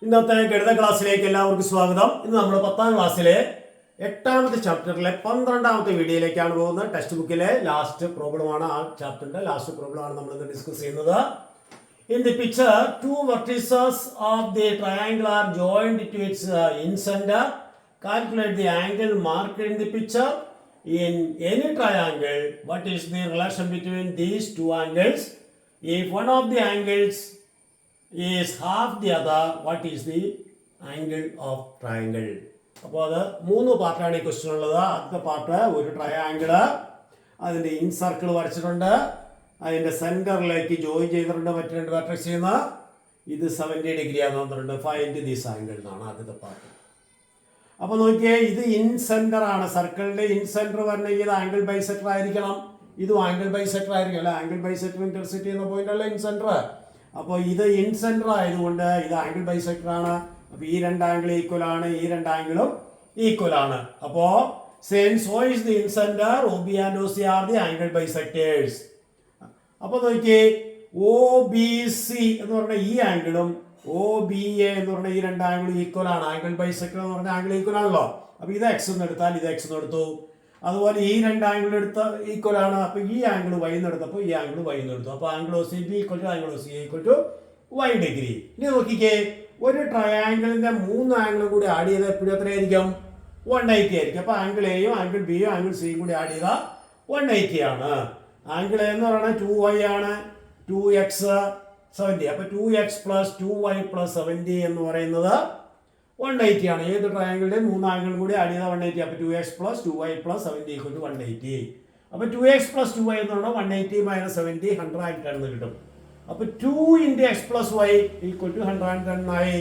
ഇന്നത്തെ ഗണിത ക്ലാസ്സിലേക്ക് എല്ലാവർക്കും സ്വാഗതം. ഇന്ന് നമ്മൾ 10ാം ക്ലാസ്സിലെ 8ാമത്തെ ചാപ്റ്ററിലെ 12ാമത്തെ വീഡിയോയിലേക്കാണ് പോകുന്നത്. ടെക്സ്റ്റ് ബുക്കിലെ ലാസ്റ്റ് പ്രോബ്ലമാണ്, ആ ചാപ്റ്ററിന്റെ ലാസ്റ്റ് പ്രോബ്ലമാണ് നമ്മൾ ഇന്ന് ഡിസ്കസ് ചെയ്യുന്നത്. In the picture, two vertices of the triangle are joined to its incenter. Calculate the angle marked in the picture. In any triangle, what is the relation between these two angles? If one of the angles is half the other, what is the angle of triangle? അപ്പോൾ അത് 3 പാർട്ടാണ് ഈ question ഉള്ളത്. ആദ്യത്തെ part ഒരു triangle, അതിൻ്റെ in circle വരച്ചിട്ടുണ്ട്, അതിൻ്റെ സെൻറ്ററിലേക്ക് ജോയിൻ ചെയ്തിട്ടുണ്ട് മറ്റു 2 വെർട്ടെക്സിൽ നിന്ന്. ഇത് 70 ഡിഗ്രി ആണെന്ന് പറഞ്ഞിട്ടുണ്ട്. ഫൈൻഡ് ദിസ് ആംഗിൾ എന്നാണ് ആദ്യത്തെ പാർട്ട്. അപ്പോൾ നോക്കിയേ, ഇത് ഇൻ സെൻറ്റർ ആണ്. സർക്കിളിൻ്റെ ഇൻ സെൻറ്റർ വരണമെങ്കിൽ ഇത് ആംഗിൾ ബൈസെക്ടർ ആയിരിക്കണം. ഇതും ആംഗിൾ ബൈസെക്ടർ ആയിരിക്കും അല്ലേ. ആംഗിൾ ബൈസെക്ടർ ഇന്റർസെക്റ്റ് ചെയ്യുന്ന പോയിന്റ് അല്ല ഇൻ സെൻറ്റർ. അപ്പോൾ ഇത് ഇൻ സെൻറ്റർ ആയതുകൊണ്ട് ഇത് ആംഗിൾ ബൈസെക്ടർ ആണ്. അപ്പോൾ ഈ 2 ആംഗിൾ ഈക്വൽ ആണ്, ഈ 2 ആംഗിളും ഈക്വൽ ആണ്. അപ്പോൾ since O is the incenter, OB and OC are the angle bisectors. അപ്പോൾ നോക്കിയേ, ഒ ബി സി എന്ന് പറഞ്ഞ ഈ ആംഗിളും ഒ ബി എ എന്ന് പറഞ്ഞ ഈ 2 ആംഗിളും ഈക്വൽ ആണ്. ആംഗിൾ ബൈസെക്ടർ എന്ന് പറഞ്ഞ ആംഗിൾ ഈക്വൽ ആണല്ലോ. അപ്പോൾ ഇത് എക്സ് എന്ന് എടുത്താൽ ഇത് എക്സ് എന്ന് എടുത്തു. അതുപോലെ ഈ 2 ആംഗിൾ എടുത്ത ഈക്വൽ ആണ്. അപ്പോൾ ഈ ആംഗിൾ വൈ എന്ന് എടുത്തപ്പോൾ ഈ ആംഗിൾ വൈ എന്ന് എടുത്തു. അപ്പോൾ angle O C B equal to angle O C equal to y degree. ഇനി നോക്കിക്കേ, ഒരു ട്രയാംഗിളിന്റെ 3 ആംഗിളും കൂടി ആഡ് ചെയ്താൽ എപ്പോഴും എത്രയായിരിക്കും? 180 ആയിരിക്കും. അപ്പോൾ ആംഗിൾ എയും ആംഗിൾ ബിയും ആംഗിൾ സിയും കൂടി ആഡ് ചെയ്താൽ 180 ആണ്. ആംഗിൾ എന്ന് പറയുന്നത് 2y ആണ്, 2x 70. അപ്പോൾ 2x പ്ലസ് 2y പ്ലസ് 70 എന്ന് പറയുന്നത് 180 ആണ്. ഏത് ട്രയാംഗിളിന്റെ 3 ആംഗിളും കൂടി ആഡ് ചെയ്താൽ 180. അപ്പോൾ 2x plus 2y plus 70 equal to 180. അപ്പോൾ 2x പ്ലസ് 2y എന്ന് പറഞ്ഞാൽ 180 മൈനസ് 70 110 എന്ന് കിട്ടും. അപ്പോൾ 2 into x plus y equal to 110 ആയി.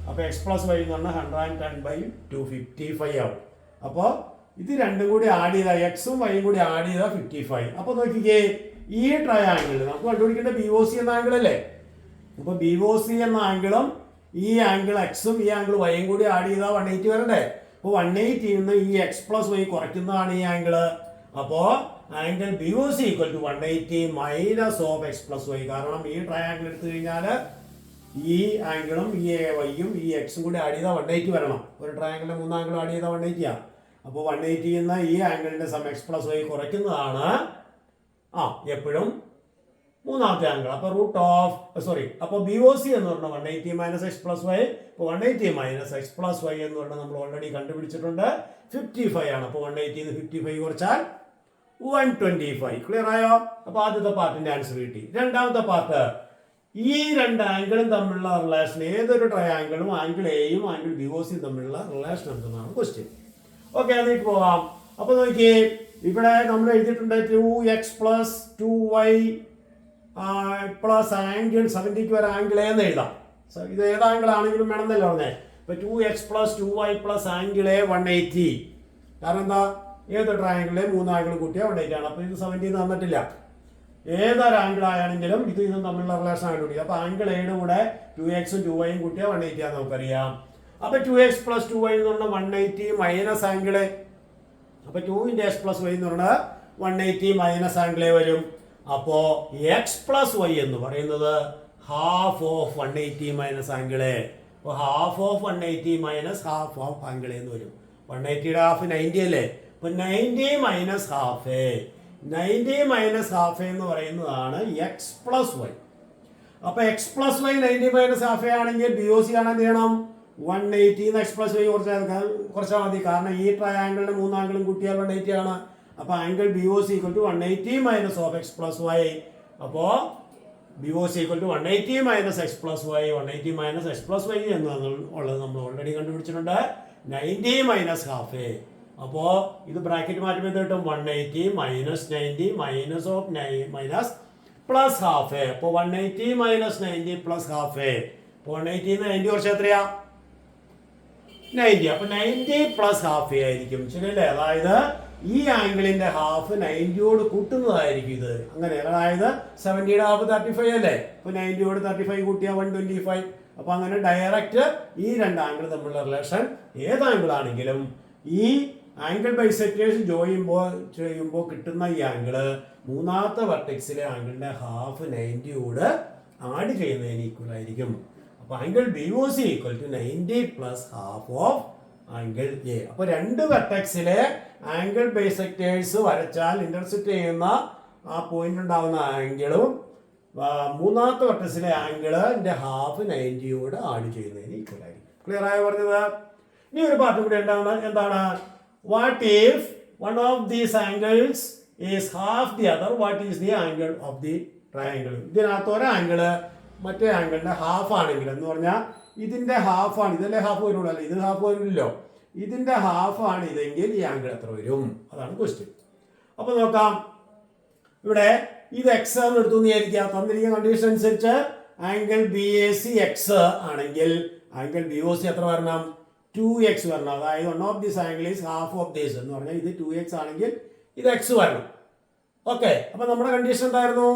അപ്പോൾ എക്സ് പ്ലസ് വൈ എന്ന് പറഞ്ഞാൽ 110/255 ആവും. അപ്പോൾ ഇത് രണ്ടും കൂടി ആഡ് ചെയ്താൽ എക്സും വൈയും കൂടി ആഡ് ചെയ്താൽ 55. അപ്പോൾ നോക്കിക്കേ, ഈ ട്രയാംഗിൾ നമുക്ക് കണ്ടുപിടിക്കേണ്ട ബി ഒ സി എന്ന ആംഗിൾ അല്ലേ. അപ്പോൾ ബി ഒ സി എന്ന ആംഗിളും ഈ ആംഗിൾ എക്സും ഈ ആംഗിൾ വൈയും കൂടി ആഡ് ചെയ്താൽ 180 വരണ്ടേ. അപ്പോൾ 180 നിന്ന് ഈ എക്സ് പ്ലസ് വൈ കുറയ്ക്കുന്നതാണ് ഈ ആംഗിള്. അപ്പോൾ angle B O C equal to 180 minus of X plus y. കാരണം ഈ ട്രയാംഗിൾ എടുത്തു കഴിഞ്ഞാൽ ഈ ആംഗിളും ഈ വൈയും ഈ എക്സും കൂടി ആഡ് ചെയ്താൽ 180 വരണം. ഒരു ട്രയാംഗിളിന്റെ 3 ആംഗിളും ആഡ് ചെയ്താൽ 180 ആണ്. അപ്പോൾ 180 എന്ന ഈ ആംഗിളിന്റെ സം എക്സ് പ്ലസ് വൈ കുറയ്ക്കുന്നതാണ് എപ്പോഴും 3ാമത്തെ ആംഗിൾ. അപ്പോൾ അപ്പോൾ ബി ഒ സി എന്ന് പറഞ്ഞാൽ 180 മൈനസ് എക്സ് പ്ലസ് വൈ. അപ്പോൾ 180 മൈനസ് എക്സ് പ്ലസ് വൈ എന്ന് പറഞ്ഞാൽ നമ്മൾ ഓൾറെഡി കണ്ടുപിടിച്ചിട്ടുണ്ട് 55 ആണ്. അപ്പോൾ 180 55 കുറച്ചാൽ 125. ക്ലിയർ ആയോ? അപ്പോൾ ആദ്യത്തെ പാർട്ടിന്റെ ആൻസർ കിട്ടി. രണ്ടാമത്തെ പാർട്ട്, ഈ 2 ആംഗിളും തമ്മിലുള്ള റിലേഷൻ, ഏതൊരു ട്രയാംഗിളും ആംഗിൾ എയും ആംഗിൾ ബി ഒ സിയും തമ്മിലുള്ള റിലേഷൻ എന്തെന്നാണ് ക്വസ്റ്റ്യൻ. ഓക്കെ, അതിലേക്ക് പോവാം. അപ്പോൾ നോക്കിയേ, ഇവിടെ നമ്മൾ എഴുതിയിട്ടുണ്ട് 2x plus 2y plus angle 70 വരെ ആംഗിൾ എന്ന് എഴുതാം. ഇത് ഏത് ആംഗിൾ ആണെങ്കിലും വേണമെന്നല്ലേ പറഞ്ഞേ. ഇപ്പോൾ 2x plus 2y plus angle 180. കാരണം എന്താ, ഏത് ട്രയാംഗിളിലെ 3 ആംഗിൾ കൂട്ടിയാൽ 180 ആണ്. അപ്പോൾ ഇത് 70 തന്നിട്ടില്ല. ഏതൊരു ആംഗിൾ ആയാണെങ്കിലും ഇതും തമ്മിലുള്ള റിലേഷൻ ആയിട്ട്. അപ്പോൾ ആംഗിൾ എയുടെ കൂടെ 2xും 2yയും കൂട്ടിയാൽ 180 ആണെന്ന് നമുക്കറിയാം. അപ്പോൾ 2x പ്ലസ് 2y എന്ന് പറഞ്ഞാൽ 180 മൈനസ് ആംഗിൾ. അപ്പോൾ 2 ഇൻറ്റു എക്സ് പ്ലസ് വൈ എന്ന് പറഞ്ഞാൽ 180 മൈനസ് ആംഗിളേ വരും. അപ്പോൾ എക്സ് പ്ലസ് വൈ എന്ന് പറയുന്നത് ഹാഫ് ഓഫ് 180 മൈനസ് ആംഗിളേ. അപ്പോൾ half of 180 minus half of ആംഗിളേ എന്ന് വരും. 180യുടെ ഹാഫ് 90 അല്ലേ. അപ്പോൾ 90 മൈനസ് ഹാഫ് 90 മൈനസ് ഹാഫ് എന്ന് പറയുന്നതാണ് എക്സ് പ്ലസ് വൈ. അപ്പോൾ x plus y 90 minus half ആണെങ്കിൽ ബി ഒ സി കാണാൻ ചെയ്യണം 180 എക്സ് പ്ലസ് വൈ കുറച്ചാൽ മതി. കാരണം ഈ ട്രയാംഗിളിന്റെ 3 ആംഗിളും കൂട്ടിയാൽ 180 ആണ്. അപ്പോൾ angle B O C equal to 180 minus of X plus Y. അപ്പോൾ B O C equal to 180 minus X plus Y. 180 minus X plus Y എന്നുള്ളത് നമ്മൾ ഓൾറെഡി കണ്ടുപിടിച്ചിട്ടുണ്ട് 90 മൈനസ് ഹാഫ്. അപ്പോൾ ഇത് ബ്രാക്കറ്റ് മാറ്റുമ്പോൾ എന്ത് കിട്ടും? 180 minus 90 minus of minus plus half. അപ്പോൾ 180 minus 90 plus half. അപ്പോൾ 180 90 കുറച്ച് എത്രയാ? 90. അപ്പോൾ 90 പ്ലസ് ഹാഫ് ആയിരിക്കും. ശരിയല്ലേ? അതായത് ഈ ആംഗിളിന്റെ ഹാഫ് 90യോട് കൂട്ടുന്നതായിരിക്കും ഇത്. അങ്ങനെ അതായത് 70യുടെ ഹാഫ് 35 അല്ലേ. അപ്പോൾ 90യോട് 35 കൂട്ടിയാൽ 125. അപ്പോൾ അങ്ങനെ ഡയറക്റ്റ് ഈ 2 ആംഗിൾ തമ്മിലുള്ള റിലേഷൻ ഏത് ആംഗിൾ ആണെങ്കിലും ഈ ആംഗിൾ ബൈസെക്ടേഴ്സ് ചെയ്യുമ്പോൾ കിട്ടുന്ന ഈ ആംഗിള് 3ാമത്തെ വെർട്ടെക്സിലെ ആംഗിളിന്റെ ഹാഫ് 90യോട് ആഡ് ചെയ്യുന്നതിന് ഈക്വൽ ആയിരിക്കും. അപ്പോൾ അപ്പോൾ angle B O C equal to 90 plus half of angle A. അപ്പോൾ രണ്ട് വെർട്ടെക്സിലെ ആംഗിൾ ബൈസെക്ടേഴ്സ് വരച്ചാൽ ഇന്റർസെക്ട് ചെയ്യുന്ന ആ പോയിന്റ് ഉണ്ടാവുന്ന ആംഗിളും മൂന്നാമത്തെ വെർട്ടെക്സിലെ ആംഗിളിന്റെ ഹാഫ് 90യോട് ആഡ് ചെയ്യുന്നതിന് ഈക്വൽ ആയിരിക്കും. ക്ലിയർ ആയോ പറഞ്ഞത്? ഇനി ഒരു പാർട്ട് കൂടി എന്താണ് what if one of these angles is half the other, what is the angle of the triangle. ഇതിനകത്ത് ഒരു ആംഗിള് മറ്റേ ആംഗിളിന്റെ ഹാഫ് ആണെങ്കിൽ എന്ന് പറഞ്ഞാൽ ഇതിന്റെ ഹാഫ് ആണ്, ഇതല്ലേ ഹാഫ് വരുള്ളൂ, അല്ലേ ഇത് ഹാഫ് വരില്ലല്ലോ, ഇതിന്റെ ഹാഫ് ആണ് ഇതെങ്കിൽ ഈ ആംഗിൾ എത്ര വരും? അതാണ് ക്വസ്റ്റ്യൻ. അപ്പൊ നോക്കാം, ഇവിടെ ഇത് എക്സ് എന്ന് എടുത്തു വിചാരിക്കുക. തന്നിരിക്കുന്ന കണ്ടീഷൻ അനുസരിച്ച് angle B A C X ആണെങ്കിൽ ആംഗിൾ ബി ഒ സി എത്ര വരണം? 2x വരണം. അതായത് one of this angle is half of this എന്ന് പറഞ്ഞാൽ ഇത് 2x ആണെങ്കിൽ ഇത് x വരണം. ഓക്കെ, അപ്പൊ നമ്മുടെ കണ്ടീഷൻ എന്തായിരുന്നു?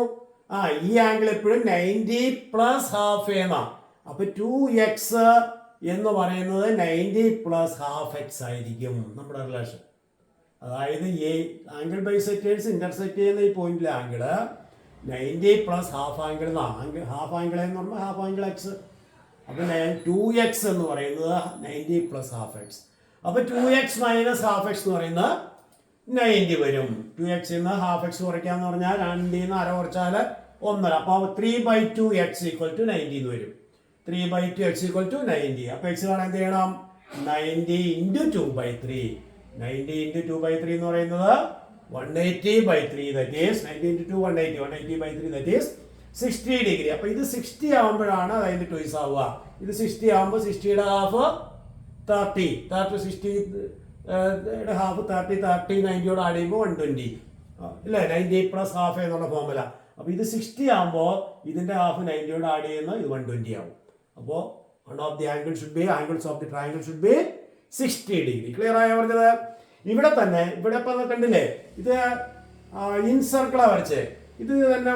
ഈ ആംഗിൾ എപ്പോഴും 90 പ്ലസ് ഹാഫ് എന്നാ. അപ്പൊ 2x എന്ന് പറയുന്നത് 90 പ്ലസ് ഹാഫ് എക്സ് ആയിരിക്കും നമ്മുടെ റിലേഷൻ. അതായത് ഈ ആംഗിൾ ബൈസെക്ടേഴ്സ് ഇന്റർസെക്ട് ചെയ്യുന്ന ഈ പോയിന്റിലെ angle 90 plus half angle half angle എന്ന് പറഞ്ഞാൽ ഹാഫ് ആംഗിൾ എക്സ്. അപ്പൊ 2x എന്ന് പറയുന്നത് 90 പ്ലസ് ഹാഫ് എക്സ്. അപ്പൊ 2x മൈനസ് ഹാഫ് എക്സ് എന്ന് പറയുന്നത് 90 വരും. 2x നിന്ന് ഹാഫ് എക്സ് കുറയ്ക്കാന്ന് പറഞ്ഞാൽ 2 അര കുറച്ചാൽ 1. അപ്പൊ 3/2 x ഈക്വൽ ടു 90 എന്ന് വരും. 3/2 x ഈക്വൽ ടു 90. അപ്പൊ എക്സ് കാണാൻ എന്ത് ചെയ്യണം? 90 ഇൻറ്റു 2/3. 90 ഇൻറ്റു 2/3 എന്ന് പറയുന്നത് 180/3. That is 90 into 2 180. 180/3 that is 60 degree. അപ്പൊ ഇത് 60 ആവുമ്പോഴാണ് അതിന്റെ ട്വിസ് ആവുക. ഇത് 60 ആവുമ്പോൾ 60യുടെ ഹാഫ് 30. 60യുടെ ഹാഫ് 30. 90യോട് ആഡ് ചെയ്യുമ്പോൾ 120 ഇല്ലേ? 90 പ്ലസ് ഹാഫ് എന്നുള്ള ഫോർമുല. അപ്പൊ ഇത് 60 ആകുമ്പോൾ ഇതിന്റെ ഹാഫ് 90യോട് ആഡ് ചെയ്യുന്ന ഇത് 120 ആവും. അപ്പോൾ one of the angles of the triangle should be 60 degree. Clear ആയോ പറഞ്ഞത്? ഇവിടെ തന്നെ ഇവിടെ ഇപ്പൊ കണ്ടില്ലേ, ഇത് ഇൻ സർക്കിളാ വരച്ചേ. ഇത് തന്നെ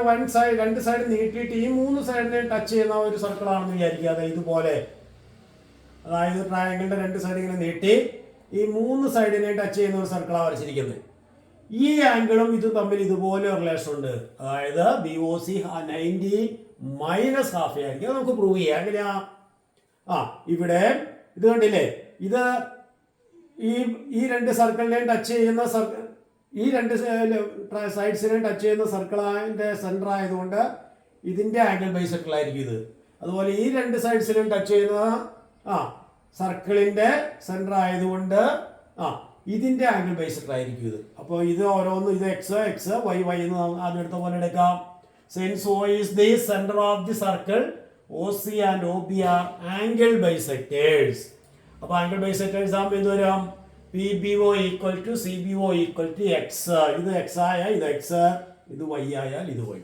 രണ്ട് സൈഡ് നീട്ടിയിട്ട് ഈ 3 സൈഡിനെ ടച്ച് ചെയ്യുന്ന ഒരു സർക്കിളാണെന്ന് വിചാരിക്കുക. ഇതുപോലെ, അതായത് ട്രയാംഗിളിന്റെ 2 സൈഡ് ഇങ്ങനെ നീട്ടി ഈ 3 സൈഡിനെ ടച്ച് ചെയ്യുന്ന ഒരു സർക്കിളാണ് വരച്ചിരിക്കുന്നത്. ഈ ആംഗിളും ഇതും തമ്മിൽ ഇതുപോലെ റിലേഷൻ ഉണ്ട്. അതായത് B O C 90 minus half ആയിരിക്കും. അത് നമുക്ക് പ്രൂവ് ചെയ്യാം. എങ്ങനെയാ? ഇവിടെ ഇത് കണ്ടില്ലേ, ഇത് ഈ 2 സർക്കിളിനെ ടച്ച് ചെയ്യുന്ന ഈ 2 സൈഡ്സിനെ ടച്ച് ചെയ്യുന്ന സർക്കിളിന്റെ സെന്റർ ആയതുകൊണ്ട് ഇതിന്റെ ആംഗിൾ ബൈസെക്ടർ ആയിരിക്കും ഇത്. അതുപോലെ ഈ 2 സൈഡ്സിനും ടച്ച് ചെയ്യുന്ന സർക്കിളിന്റെ സെന്റർ ആയതുകൊണ്ട് ഇതിന്റെ ആംഗിൾ ബൈസെക്ടർ ആയിരിക്കും ഇത്. അപ്പോൾ ഇത് ഓരോന്നും ഇത് എക്സ് വൈ എന്ന് ആദ്യം എടുത്ത പോലെ എടുക്കാം. Since O is the center of the circle, OC and OB are angle bisectors. അപ്പോൾ ആംഗിൾ ബൈസെക്ടേഴ്സ് ആകുമ്പോൾ എന്ത് വരും? PBO equal to CBO equal to x. ഇത് എക്സ് ആയാൽ ഇത് എക്സ്, ഇത് വൈ ആയാൽ ഇത് വൈ.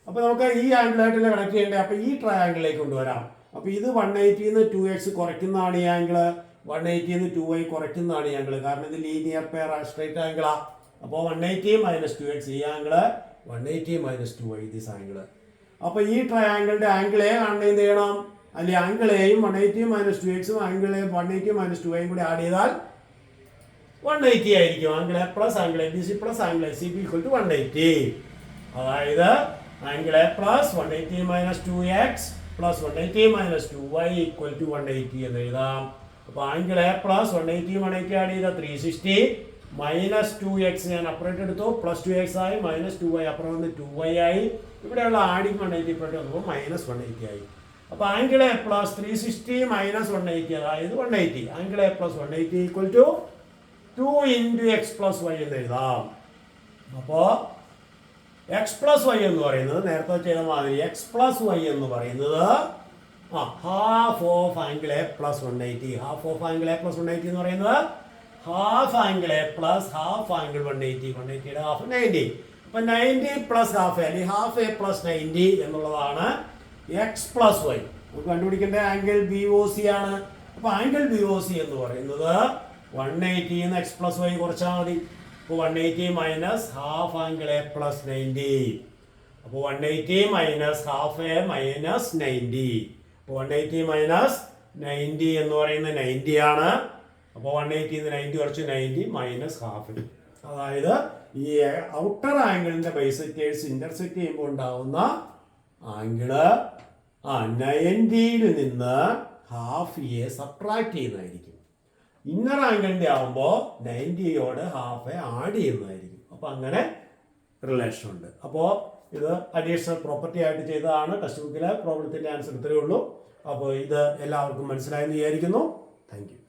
അപ്പോൾ നമുക്ക് ഈ ആംഗിളായിട്ടല്ലേ കണക്ട് ചെയ്യേണ്ടത്. അപ്പോൾ ഈ ട്രയാംഗിളിലേക്ക് കൊണ്ടുവരാം. അപ്പോൾ ഇത് 180 2x കുറയ്ക്കുന്നതാണ് ഈ ആംഗിള്, 180 2y കുറയ്ക്കുന്നതാണ് ഈ ആംഗിള്. കാരണം ഇത് ലീനിയർ പെയർ സ്ട്രൈറ്റ് ആംഗിളാ. അപ്പോൾ 180 മൈനസ് 2x ഈ angle, 180 minus 2y this angle. അപ്പോൾ ഈ ട്രയാംഗിളിന്റെ ആംഗിൾ എ കാണുന്നത് എന്ത് ചെയ്യണം? അല്ലെങ്കിൽ ആംഗിൾ എയും 180 മൈനസ് 2xും ആംഗിൾ എ 180 മൈനസ് 2yയും കൂടി ആഡ് ചെയ്താൽ 180 ആയിരിക്കും. Angle A plus angle A B C plus angle A C B equal to 180. അതായത് angle A plus 180 minus 2x plus 180 minus 2y equal to 180 എന്ന് എഴുതാം. അപ്പോൾ ആംഗിൾ എ പ്ലസ് 180 180 ആഡ് ചെയ്താൽ 360 minus 2x ഞാൻ അപ്പുറത്ത് എടുത്തു, പ്ലസ് 2x ആയി, minus 2y അപ്പുറം വന്ന് 2y ആയി. ഇവിടെയുള്ള ആഡിങ് 180 ഇപ്പോഴത്തെ വന്നപ്പോൾ മൈനസ് 180 ആയി. അപ്പോൾ ആംഗിൾ എ പ്ലസ് 360 മൈനസ് 180 അതായത് 180. Angle A plus 180 equal to 2 into x plus Y എന്ന് എഴുതാം. അപ്പോൾ എക്സ് പ്ലസ് വൈ എന്ന് പറയുന്നത് നേരത്തെ ചെയ്ത മാതിരി എക്സ് പ്ലസ് വൈ എന്ന് പറയുന്നത് half of angle A plus 180. Half of angle A plus 180 എന്ന് പറയുന്നത് half angle A plus half angle 180. 180യുടെ ഹാഫ് 90. അപ്പൊ 90 പ്ലസ് ഹാഫ് അല്ലെങ്കിൽ ഹാഫ് എ പ്ലസ് 90 എന്നുള്ളതാണ് എക്സ് പ്ലസ് വൈ. നമുക്ക് കണ്ടുപിടിക്കേണ്ട ആംഗിൾ ബി ഒ സി ആണ്. അപ്പൊ ആംഗിൾ ബി ഒ സി എന്ന് പറയുന്നത് 180 എക്സ് പ്ലസ് വൈ കുറച്ചാൽ മതി. അപ്പോൾ 180 minus half angle A plus 90. അപ്പോൾ 180 മൈനസ് ഹാഫ് എ മൈനസ് 90. അപ്പോൾ 180 മൈനസ് 90 എന്ന് പറയുന്നത് 90 ആണ്. അപ്പോൾ 180 90 കുറച്ച് 90 മൈനസ് ഹാഫ്. അതായത് ഈ ഔട്ടർ ആംഗിളിന്റെ ബൈസെക്ടേഴ്സ് ഇന്റർസെക്ട് ചെയ്യുമ്പോൾ ഉണ്ടാവുന്ന ആംഗിള് 90-ൽ നിന്ന് ഹാഫ് എ സബ്ട്രാക്ട് ചെയ്യുന്നതായിരിക്കും. ഇന്നർ ആംഗിളിൻ്റെ ആകുമ്പോൾ 90യോട് ഹാഫ് എ ആഡ് ചെയ്യുന്നതായിരിക്കും. അപ്പോൾ അങ്ങനെ റിലേഷൻ ഉണ്ട്. അപ്പോൾ ഇത് അഡീഷണൽ പ്രോപ്പർട്ടി ആയിട്ട് ചെയ്തതാണ്. ടെക്സ്റ്റ് ബുക്കിലെ പ്രോബ്ലത്തിൻ്റെ ആൻസർ ഇത്രയേ ഉള്ളൂ. അപ്പോൾ ഇത് എല്ലാവർക്കും മനസ്സിലായെന്ന് വിചാരിക്കുന്നു. Thank you.